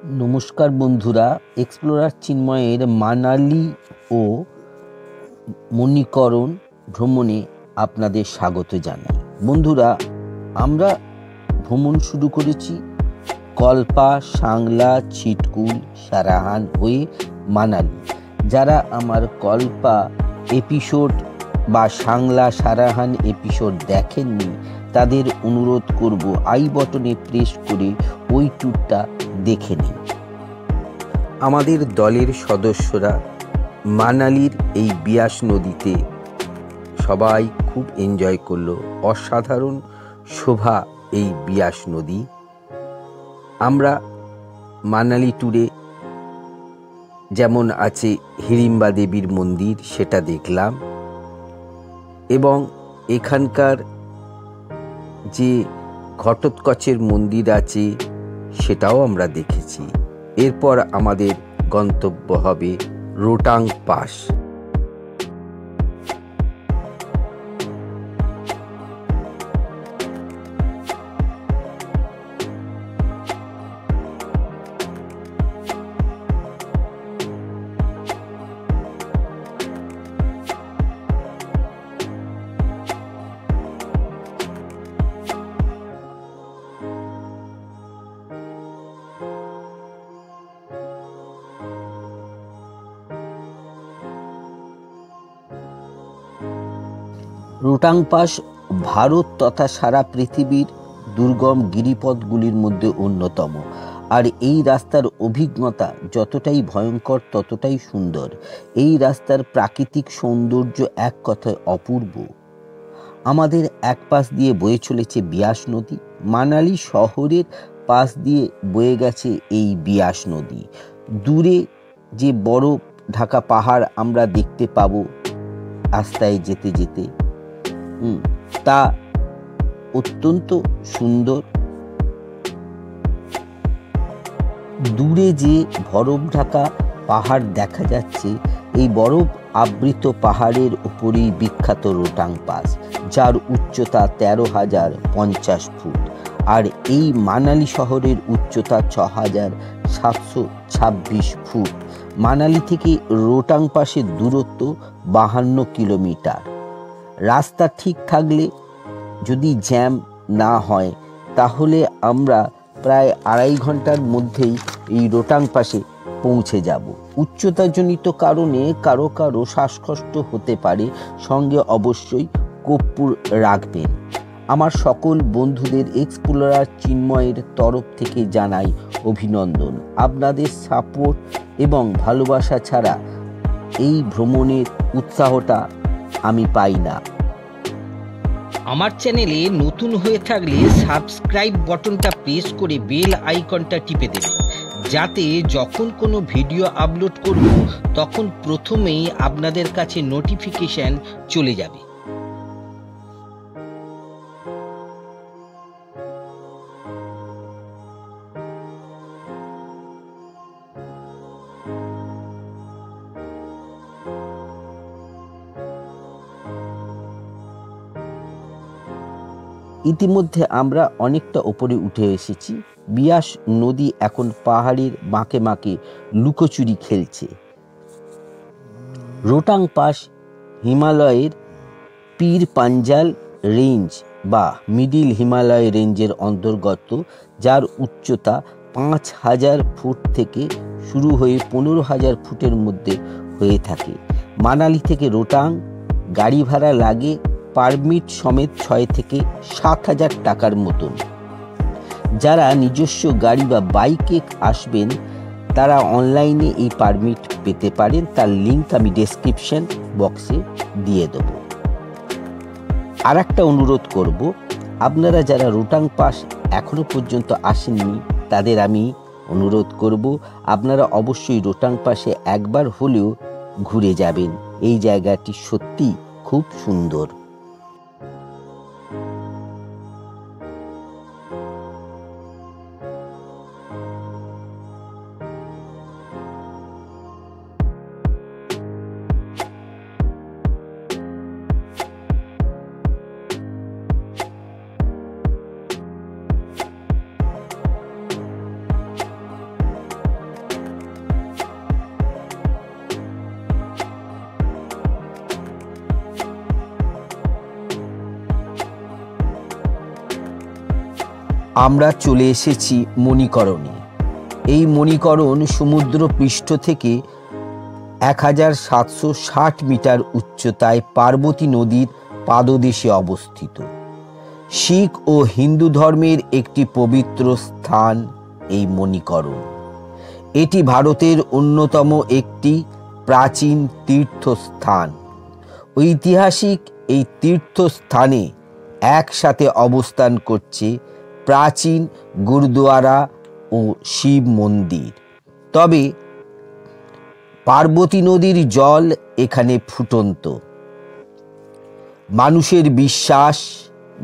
নমস্কার বন্ধুরা, এক্সপ্লোরার চিন্ময়ের মানালি ও মণিকরণ ভ্রমণে আপনাদের স্বাগত জানাই। বন্ধুরা, আমরা ভ্রমণ শুরু করেছি কল্পা, সাংলা, ছিটকুল, সারাহান হয়ে মানালি। যারা আমার কল্পা এপিসোড বা সাংলা সারাহান এপিসোড দেখেননি তাদের অনুরোধ করব আই বটনে প্রেস করে ওই ট্যুরটা দেখে নিন। আমাদের দলের সদস্যরা মানালির এই বিয়াস নদীতে সবাই খুব এনজয় করলো। অসাধারণ শোভা এই বিয়াস নদী। আমরা মানালি ট্যুরে যেমন আছে হিড়িম্বা দেবীর মন্দির, সেটা দেখলাম, এবং এখানকার যে ঘটোৎকচের মন্দির আছে সেটাও আমরা দেখেছি। এরপর আমাদের গন্তব্য হবে রোটাং পাস। রোটাং পাস ভারত তথা সারা পৃথিবীর দুর্গম গিরিপথগুলির মধ্যে অন্যতম। আর এই রাস্তার অভিজ্ঞতা যতটাই ভয়ঙ্কর ততটাই সুন্দর। এই রাস্তার প্রাকৃতিক সৌন্দর্য এক কথায় অপূর্ব। আমাদের এক পাশ দিয়ে বয়ে চলেছে বিয়াস নদী। মানালি শহরের পাশ দিয়ে বয়ে গেছে এই বিয়াস নদী। দূরে যে বরফ ঢাকা পাহাড় আমরা দেখতে পাবো রাস্তায় যেতে যেতে, তা অত্যন্ত সুন্দর। দূরে যে বরফ ঢাকা পাহাড় দেখা যাচ্ছে, এই বরফ আবৃত পাহাড়ের উপরেই বিখ্যাত রোটাং পাস, যার উচ্চতা 13,050 ফুট। আর এই মানালি শহরের উচ্চতা 6,726 ফুট। মানালি থেকে রোটাং পাসের দূরত্ব 52 কিলোমিটার। রাস্তা ঠিক থাকলে, যদি জ্যাম না হয়, তাহলে আমরা প্রায় 2.5 ঘন্টার মধ্যেই এই রোটাং পাসে পৌঁছে যাব। উচ্চতাজনিত কারণে কারো কারো শ্বাসকষ্ট হতে পারে, সঙ্গে অবশ্যই কর্পূর রাখবেন। আমার সকল বন্ধুদের এক্সপ্লোরার চিন্ময়ের তরফ থেকে জানাই অভিনন্দন। আপনাদের সাপোর্ট এবং ভালোবাসা ছাড়া এই ভ্রমণের উৎসাহটা আমি পাই না। আমার চ্যানেলে নতুন হয়ে থাকলে সাবস্ক্রাইব বটনটা প্রেস করে বেল আইকনটা টিপে দেবেন, যাতে যখন কোনো ভিডিও আপলোড করব তখন প্রথমেই আপনাদের কাছে নোটিফিকেশন চলে যাবে। ইতিমধ্যে আমরা অনেকটা উপরে উঠে এসেছি। বিয়াস নদী এখন পাহাড়ের বাঁকে বাঁকে লুকোচুরি খেলছে। রোটাং পাস হিমালয়ের পীর পাঞ্জাল রেঞ্জ বা মিডিল হিমালয় রেঞ্জের অন্তর্গত, যার উচ্চতা 5,000 ফুট থেকে শুরু হয়ে 15,000 ফুটের মধ্যে হয়ে থাকে। মানালি থেকে রোটাং গাড়ি ভাড়া লাগে পারমিট সমেত 6 থেকে 7,000 টাকার মতন। যারা নিজস্ব গাড়ি বা বাইকে আসবেন তারা অনলাইনে এই পারমিট পেতে পারেন। তার লিঙ্ক আমি ডেসক্রিপশন বক্সে দিয়ে দেব। আর একটা অনুরোধ করব, আপনারা যারা রোটাং পাস এখনো পর্যন্ত আসেননি তাদের আমি অনুরোধ করব, আপনারা অবশ্যই রোটাং পাসে একবার হলেও ঘুরে যাবেন। এই জায়গাটি সত্যি খুব সুন্দর। আমরা চলে এসেছি মণিকরণে। এই মণিকরণ সমুদ্র পৃষ্ঠ থেকে 1760 মিটার উচ্চতায় পার্বতী নদীর পাদদেশে অবস্থিত। শিখ ও হিন্দু ধর্মের একটি পবিত্র স্থান এই মণিকরণ। এটি ভারতের অন্যতম একটি প্রাচীন তীর্থস্থান। ঐতিহাসিক এই তীর্থস্থানে একসাথে অবস্থান করছে প্রাচীন গুরুদ্বারা ও শিব মন্দির। তবে পার্বতী নদীর জল এখানে ফুটন্ত। মানুষের বিশ্বাস,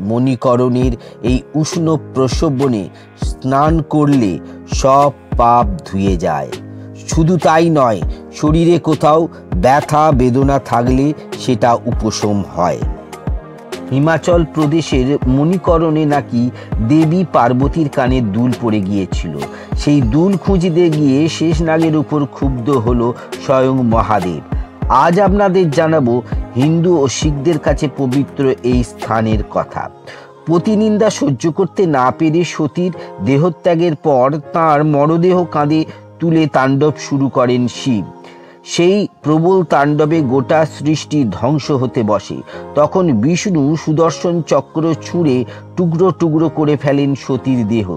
মণিকরণের এই উষ্ণ প্রস্রবণে স্নান করলে সব পাপ ধুয়ে যায়। শুধু তাই নয়, শরীরে কোথাও ব্যথা বেদনা থাকলে সেটা উপশম হয়। হিমাচল প্রদেশের মণিকরণে নাকি দেবী পার্বতীর কানে দুল পড়ে গিয়েছিল। সেই দুল খুঁজতে গিয়ে শেষনাগের উপর ক্ষুব্ধ হলো স্বয়ং মহাদেব। আজ আপনাদের জানাবো হিন্দু ও শিখদের কাছে পবিত্র এই স্থানের কথা। প্রতিনিন্দা সহ্য করতে না পেরে সতীর দেহত্যাগের পর তাঁর মরদেহ কাঁধে তুলে তাণ্ডব শুরু করেন শিব। সেই প্রবল তাণ্ডবে গোটা সৃষ্টি ধ্বংস হতে বসে। তখন বিষ্ণু সুদর্শন চক্র ছুঁড়ে টুকরো টুকরো করে ফেলেন সতীর দেহ।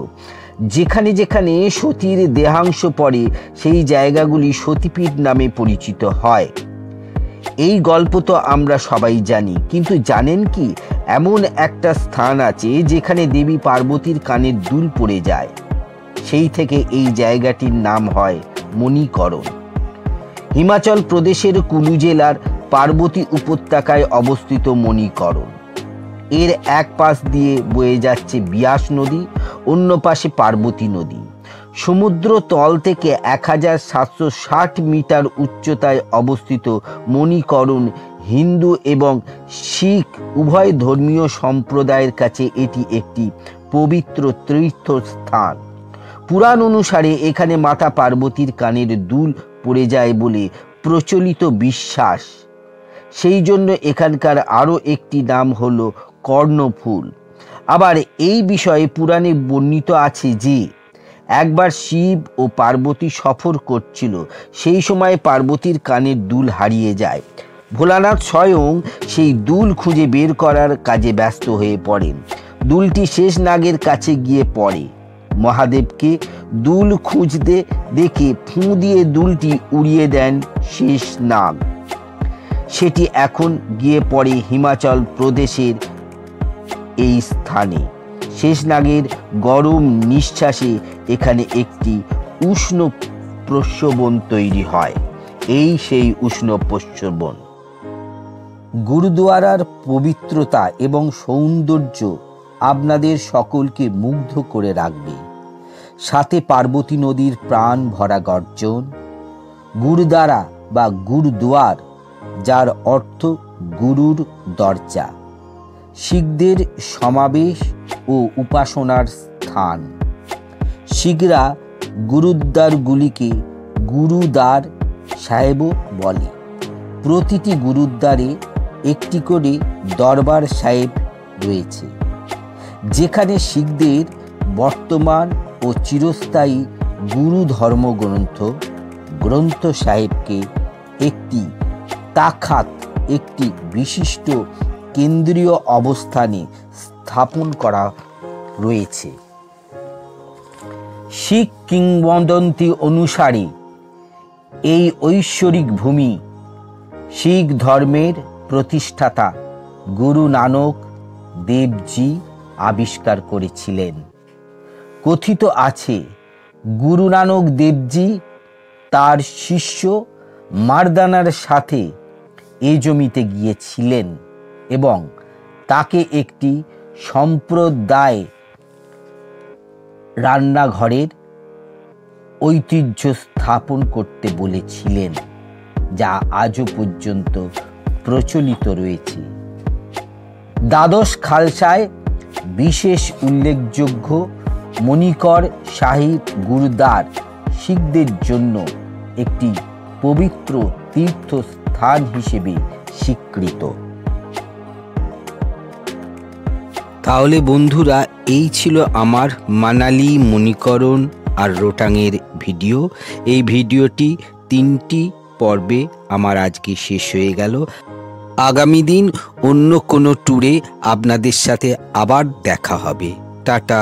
যেখানে যেখানে সতীর দেহাংশ পড়ে সেই জায়গাগুলি সতীপীঠ নামে পরিচিত হয়। এই গল্প তো আমরা সবাই জানি, কিন্তু জানেন কি এমন একটা স্থান আছে যেখানে দেবী পার্বতীর কানের দুল পড়ে যায়? সেই থেকে এই জায়গাটির নাম হয় মণিকরণ। হিমাচল প্রদেশের কুলু জেলার পার্বতী উপত্যকায় অবস্থিত মণিকরণ। এর এক পাশ দিয়ে বয়ে যাচ্ছে বিয়াস নদী, অন্য পাশে পার্বতী নদী। সমুদ্র তল থেকে 1760 মিটার উচ্চতায় অবস্থিত মণিকরণ হিন্দু এবং শিখ উভয় ধর্মীয় সম্প্রদায়ের কাছে এটি একটি পবিত্র তীর্থস্থান। পুরাণ অনুসারে এখানে মাতা পার্বতীর কানের দুল পড়ে যায় বলে প্রচলিত বিশ্বাস। সেই জন্য এখানকার আরও একটি নাম হলো কর্ণফুল। আবার এই বিষয়ে পুরাণে বর্ণিত আছে যে একবার শিব ও পার্বতী সফর করছিল, সেই সময় পার্বতীর কানের দুল হারিয়ে যায়। ভোলানাথ স্বয়ং সেই দুল খুঁজে বের করার কাজে ব্যস্ত হয়ে পড়েন। দুলটি শেষনাগের কাছে গিয়ে পড়ে। মহাদেবকে দুল খুঁজতে দেখে ফুঁ দিয়ে দুলটি উড়িয়ে দেন শেষনাগ। সেটি এখন গিয়ে পড়ে হিমাচল প্রদেশের এই স্থানে। শেষনাগের গরম নিঃশ্বাসে এখানে একটি উষ্ণ প্রস্রবণ তৈরি হয়। এই সেই উষ্ণ প্রস্রবণ। গুরুদুয়ারার পবিত্রতা এবং সৌন্দর্য আপনাদের সকলকে মুগ্ধ করে রাখবে। সাথে পার্বতী নদীর প্রাণ ভরা গর্জন। গুরুদ্বারা বা গুরুদুয়ার, যার অর্থ গুরুর দরজা, শিখদের সমাবেশ ও উপাসনার স্থান। শিখরা গুরুদ্বারগুলিকে গুরুদ্বার সাহেবও বলে। প্রতিটি গুরুদ্বারে একটি করে দরবার সাহেব রয়েছে, যেখানে শিখদের বর্তমান ও চিরস্থায়ী গুরু ধর্মগ্রন্থ গ্রন্থ সাহেবকে একটি তাখাত, একটি বিশিষ্ট কেন্দ্রীয় অবস্থানে স্থাপন করা রয়েছে। শিখ কিংবদন্তি অনুসারে এই ঐশ্বরিক ভূমি শিখ ধর্মের প্রতিষ্ঠাতা গুরু নানক দেবজি আবিষ্কার করেছিলেন। কথিত আছে গুরু নানক দেবজি তার শিষ্য মারদানার সাথে এ জমিতে গিয়েছিলেন এবং তাকে একটি সম্প্রদায় রান্নাঘরের ঐতিহ্য স্থাপন করতে বলেছিলেন, যা আজও পর্যন্ত প্রচলিত রয়েছে। দ্বাদশ খালসায় বিশেষ উল্লেখযোগ্য মণিকর সাহিব গুরুদ্বার শিখদের জন্য একটি পবিত্র তীর্থস্থান হিসেবে স্বীকৃত। তাহলে বন্ধুরা, এই ছিল আমার মানালি, মণিকরণ আর রোটাংয়ের ভিডিও। এই ভিডিওটি 3টি পর্বে আমার আজকে শেষ হয়ে গেল। আগামী দিন অন্য কোনো ট্যুরে আপনাদের সাথে আবার দেখা হবে। টাটা।